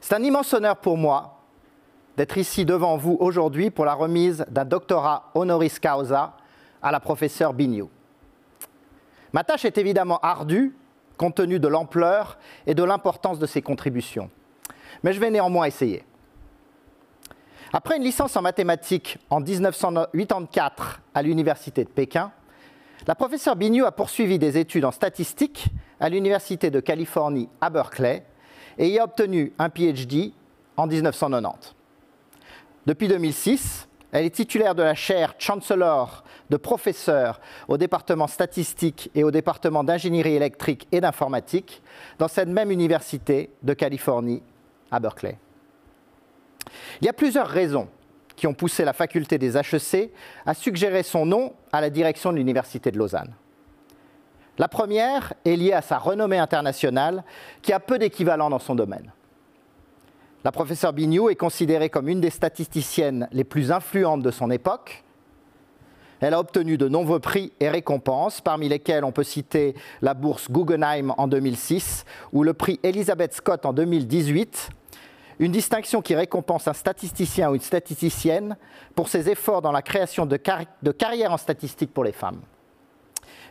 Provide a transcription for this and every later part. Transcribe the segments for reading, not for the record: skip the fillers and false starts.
C'est un immense honneur pour moi d'être ici devant vous aujourd'hui pour la remise d'un doctorat honoris causa à la professeure Biniou. Ma tâche est évidemment ardue, compte tenu de l'ampleur et de l'importance de ses contributions. Mais je vais néanmoins essayer. Après une licence en mathématiques en 1984 à l'Université de Pékin, la professeure Biniou a poursuivi des études en statistique à l'Université de Californie à Berkeley et y a obtenu un PhD en 1990. Depuis 2006, elle est titulaire de la chaire Chancellor de professeur au département statistique et au département d'ingénierie électrique et d'informatique dans cette même université de Californie à Berkeley. Il y a plusieurs raisons qui ont poussé la faculté des HEC à suggérer son nom à la direction de l'Université de Lausanne. La première est liée à sa renommée internationale qui a peu d'équivalent dans son domaine. La professeure Biniou est considérée comme une des statisticiennes les plus influentes de son époque. Elle a obtenu de nombreux prix et récompenses, parmi lesquels on peut citer la bourse Guggenheim en 2006 ou le prix Elizabeth Scott en 2018, une distinction qui récompense un statisticien ou une statisticienne pour ses efforts dans la création de carrières en statistique pour les femmes.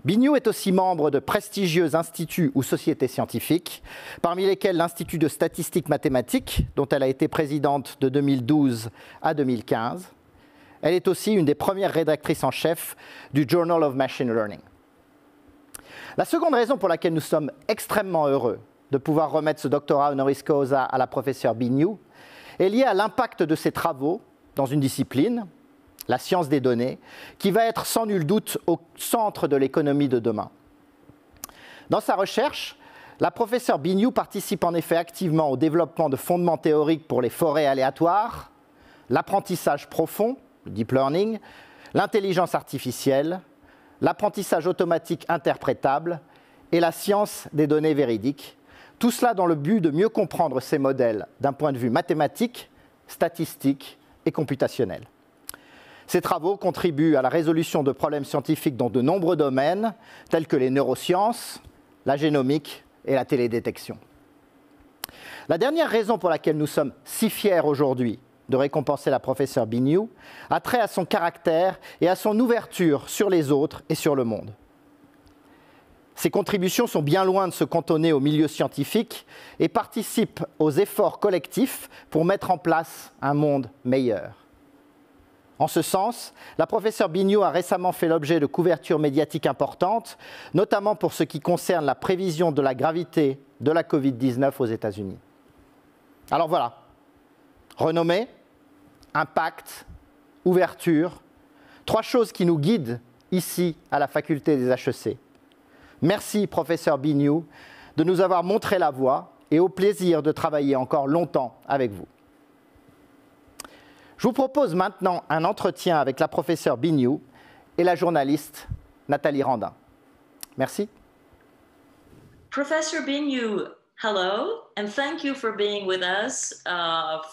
Biniou est aussi membre de prestigieux instituts ou sociétés scientifiques, parmi lesquels l'Institut de statistique mathématique, dont elle a été présidente de 2012 à 2015. Elle est aussi une des premières rédactrices en chef du Journal of Machine Learning. La seconde raison pour laquelle nous sommes extrêmement heureux de pouvoir remettre ce doctorat honoris causa à la professeure Biniou est liée à l'impact de ses travaux dans une discipline, la science des données, qui va être sans nul doute au centre de l'économie de demain. Dans sa recherche, la professeure Biniou participe en effet activement au développement de fondements théoriques pour les forêts aléatoires, l'apprentissage profond, le deep learning, l'intelligence artificielle, l'apprentissage automatique interprétable et la science des données véridiques, tout cela dans le but de mieux comprendre ces modèles d'un point de vue mathématique, statistique et computationnel. Ces travaux contribuent à la résolution de problèmes scientifiques dans de nombreux domaines, tels que les neurosciences, la génomique et la télédétection. La dernière raison pour laquelle nous sommes si fiers aujourd'hui de récompenser la professeure Biniou a trait à son caractère et à son ouverture sur les autres et sur le monde. Ses contributions sont bien loin de se cantonner au milieu scientifique et participent aux efforts collectifs pour mettre en place un monde meilleur. En ce sens, la professeure Biniou a récemment fait l'objet de couvertures médiatiques importantes, notamment pour ce qui concerne la prévision de la gravité de la Covid-19 aux États-Unis. Alors voilà, renommée, impact, ouverture, trois choses qui nous guident ici à la faculté des HEC. Merci, professeur Biniou, de nous avoir montré la voie et au plaisir de travailler encore longtemps avec vous. Je vous propose maintenant un entretien avec la professeure Biniou et la journaliste Nathalie Randin. Merci. Professor Biniou, hello, and thank you for being with us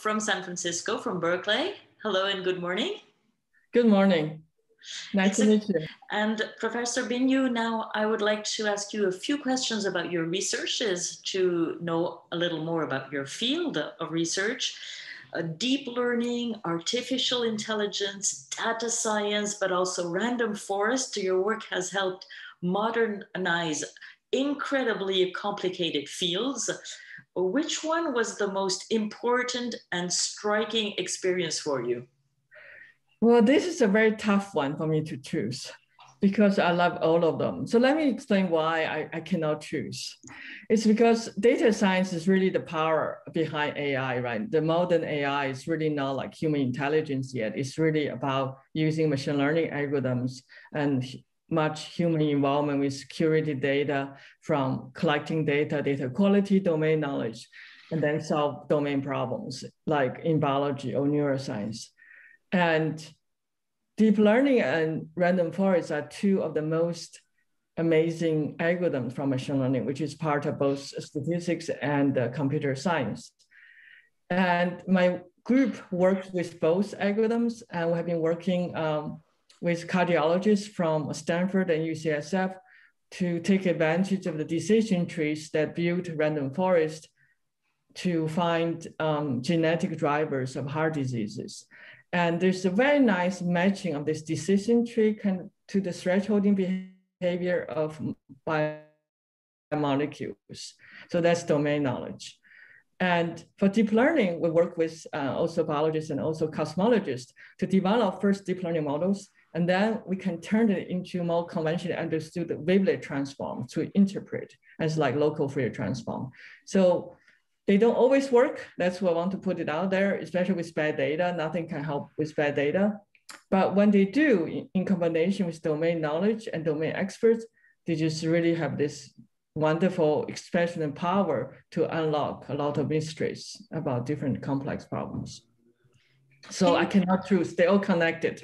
from San Francisco, from Berkeley. Hello and good morning. Good morning. Nice to meet you. And Professor Biniou, now I would like to ask you a few questions about your researches to know a little more about your field of research. Deep learning, artificial intelligence, data science, but also random forest. Your work has helped modernize incredibly complicated fields. Which one was the most important and striking experience for you? Well, this is a very tough one for me to choose because I love all of them. So let me explain why I cannot choose. It's because data science is really the power behind AI, right? The modern AI is really not like human intelligence yet. It's really about using machine learning algorithms and much human involvement with security data, from collecting data, data quality, domain knowledge, and then solve domain problems like in biology or neuroscience. And deep learning and random forest are two of the most amazing algorithms from machine learning, which is part of both statistics and computer science. And my group works with both algorithms, and we have been working with cardiologists from Stanford and UCSF to take advantage of the decision trees that build random forest to find genetic drivers of heart diseases. And there's a very nice matching of this decision tree to the thresholding behavior of biomolecules. So that's domain knowledge. And for deep learning, we work with also biologists and also cosmologists to develop first deep learning models. And then we can turn it into more conventionally understood wavelet transform to interpret as like local Fourier transform. So they don't always work. That's why I want to put it out there, especially with bad data. Nothing can help with bad data. But when they do, in combination with domain knowledge and domain experts, they just really have this wonderful expression and power to unlock a lot of mysteries about different complex problems. So I cannot choose, they're all connected.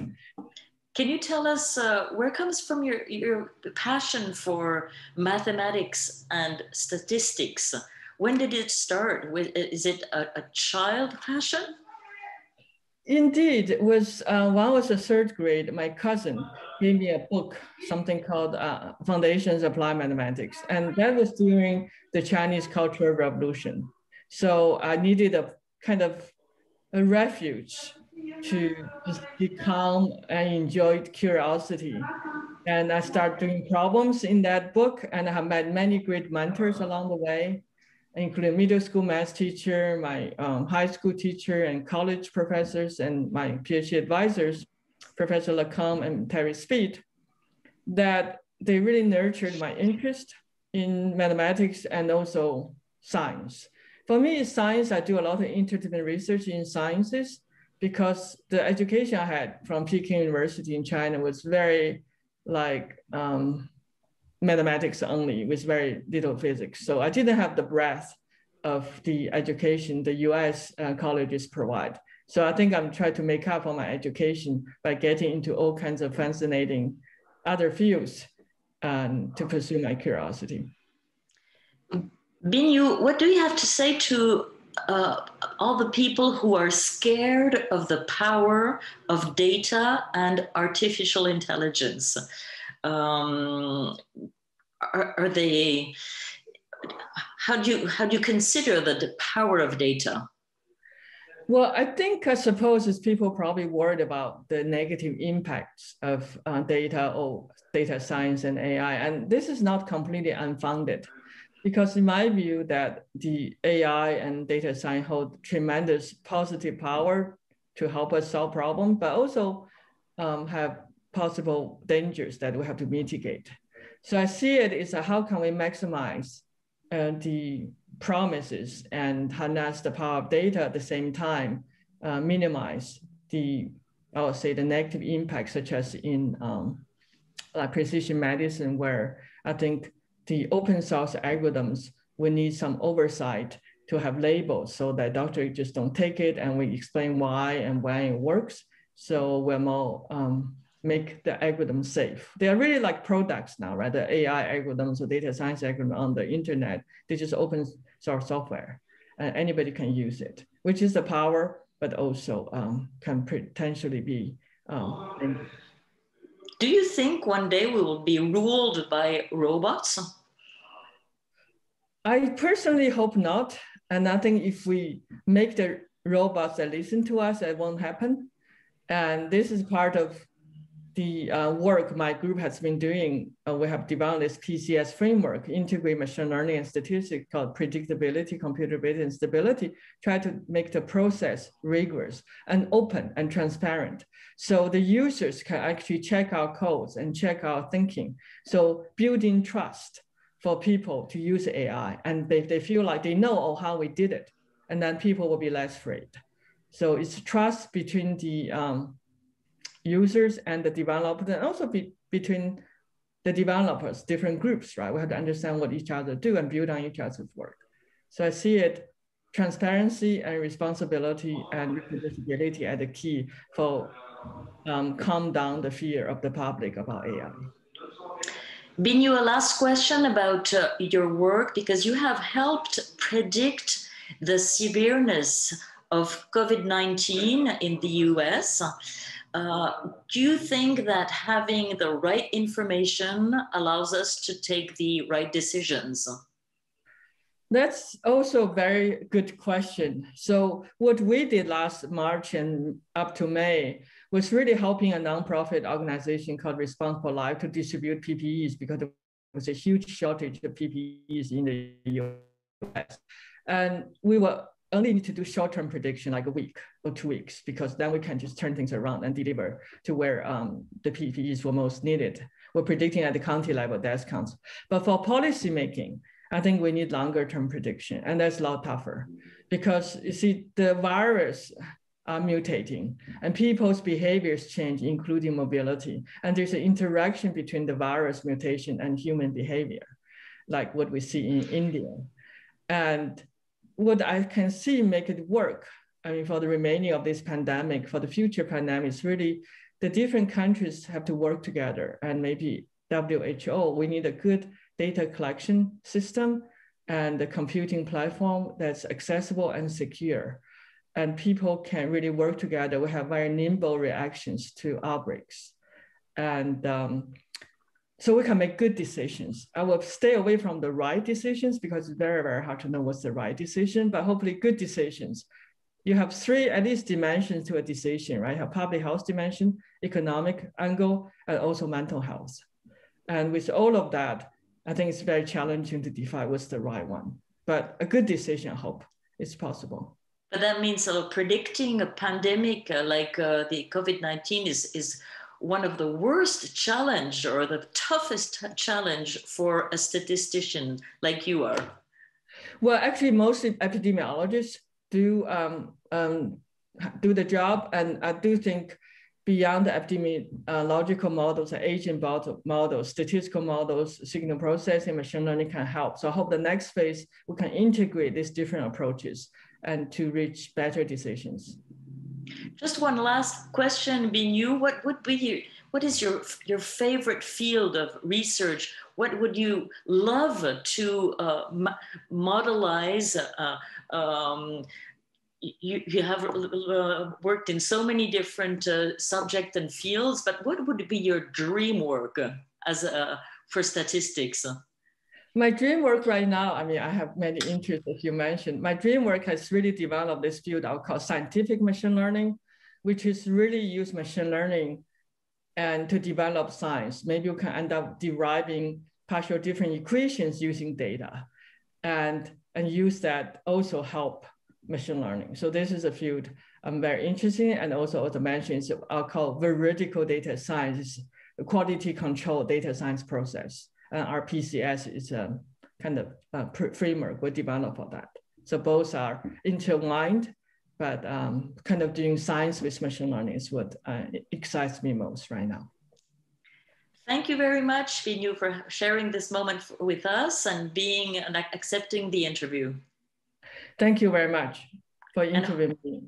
Can you tell us where comes from your passion for mathematics and statistics? When did it start? Is it a child passion? Indeed, it was when I was in third grade, my cousin gave me a book, something called Foundations of Applied Mathematics. And that was during the Chinese Cultural Revolution. So I needed a kind of a refuge to just be calm and enjoy curiosity. And I started doing problems in that book, and I have met many great mentors along the way, including middle school math teacher, my high school teacher, and college professors, and my PhD advisors, Professor Lacombe and Terry Speed, that they really nurtured my interest in mathematics and also science. For me, in science, I do a lot of interdisciplinary research in sciences because the education I had from Peking University in China was very like mathematics only with very little physics. So I didn't have the breadth of the education the US colleges provide. So I think I'm trying to make up for my education by getting into all kinds of fascinating other fields to pursue my curiosity. Binyu, what do you have to say to all the people who are scared of the power of data and artificial intelligence? Are they? How do you consider the power of data? Well, I suppose it's people probably worried about the negative impacts of data or data science and AI, and this is not completely unfounded, because in my view that the AI and data science hold tremendous positive power to help us solve problems, but also have possible dangers that we have to mitigate. So I see it as how can we maximize the promises and harness the power of data at the same time, minimize the, I would say, the negative impacts, such as in like precision medicine, where I think the open source algorithms will need some oversight to have labels so that doctors just don't take it and we explain why and when it works. So we're more make the algorithm safe. They are really like products now, right? The AI algorithms or data science algorithm on the internet, they just open source software and anybody can use it, which is the power, but also can potentially be. Do you think one day we will be ruled by robots? I personally hope not. And I think if we make the robots that listen to us, it won't happen. And this is part of the work my group has been doing. We have developed this PCS framework, integrate machine learning and statistics, called predictability, computability, and stability, try to make the process rigorous and open and transparent. So the users can actually check our codes and check our thinking. So building trust for people to use AI, and they feel like they know how we did it, and then people will be less afraid. So it's trust between the users and the developers, and also between the developers, different groups, right? We have to understand what each other do and build on each other's work. So I see it, transparency and responsibility and reproducibility as the key for calm down the fear of the public about AI. Binyu, a last question about your work, because you have helped predict the severeness of COVID-19 in the US. Do you think that having the right information allows us to take the right decisions? That's also a very good question. So what we did last March and up to May was really helping a nonprofit organization called Responsible Life to distribute PPEs because there was a huge shortage of PPEs in the US. And we were only need to do short-term prediction, like a week or 2 weeks, because then we can just turn things around and deliver to where the PPEs were most needed. We're predicting at the county level death counts. But for policy making, I think we need longer term prediction, and that's a lot tougher because you see the virus are mutating and people's behaviors change, including mobility. And there's an interaction between the virus mutation and human behavior, like what we see in India. And what I can see make it work, I mean, for the remaining of this pandemic, for the future pandemics, really the different countries have to work together, and maybe WHO, we need a good data collection system and the computing platform that's accessible and secure. And people can really work together. We have very nimble reactions to outbreaks. And so we can make good decisions. I will stay away from the right decisions because it's very, very hard to know what's the right decision, but hopefully good decisions. You have three, at least, dimensions to a decision, right? You have public health dimension, economic angle, and also mental health. And with all of that, I think it's very challenging to define what's the right one. But a good decision, I hope, is possible. But that means predicting a pandemic like the COVID-19 is one of the worst challenge or the toughest challenge for a statistician like you are. Well, actually, most epidemiologists do the job, and I do think beyond the epidemiological models, agent models, statistical models, signal processing, machine learning can help. So I hope the next phase we can integrate these different approaches and to reach better decisions. Just one last question, Binu. What is your favorite field of research? What would you love to modelize? You have worked in so many different subjects and fields, but what would be your dream work as for statistics? My dream work right now, I mean, I have many interests, as you mentioned. My dream work has really developed this field I'll call scientific machine learning, which is really use machine learning and to develop science. Maybe you can end up deriving partial different equations using data and use that also help machine learning. So this is a field I'm very interested in. And also, as I mentioned, I'll call veridical data science, a quality control data science process. And our PCS is a kind of framework we develop for that. So both are intertwined, but kind of doing science with machine learning is what excites me most right now. Thank you very much, Binu, for sharing this moment with us and accepting the interview. Thank you very much for interviewing me.